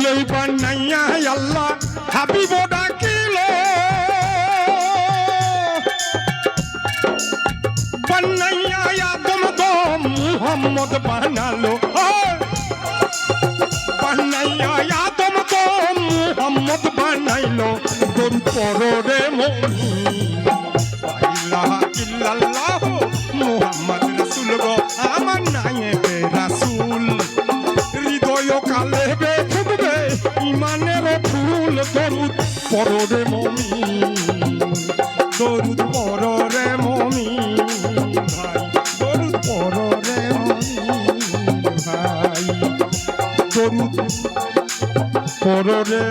রসুলই বানাইয়া আল্লাহ হাবিব ডাকিল বানাইয়া আদম তো মুহাম্মদ বানালো বানাইয়া আদম তো মুহাম্মদ বানাইলো তোর পররে মুমিন লা ইলাহা ইল্লাল্লাহ মুহাম্মদ রাসূল গো আমার নায়েবে রাসূল হৃদয় কালে বে ফুটবে ইমানের ফুল দরুদ পররে মুমিন দরুদ পররে মুমিন ভাই দরুদ পররে মুমিন ভাই দরুদ পররে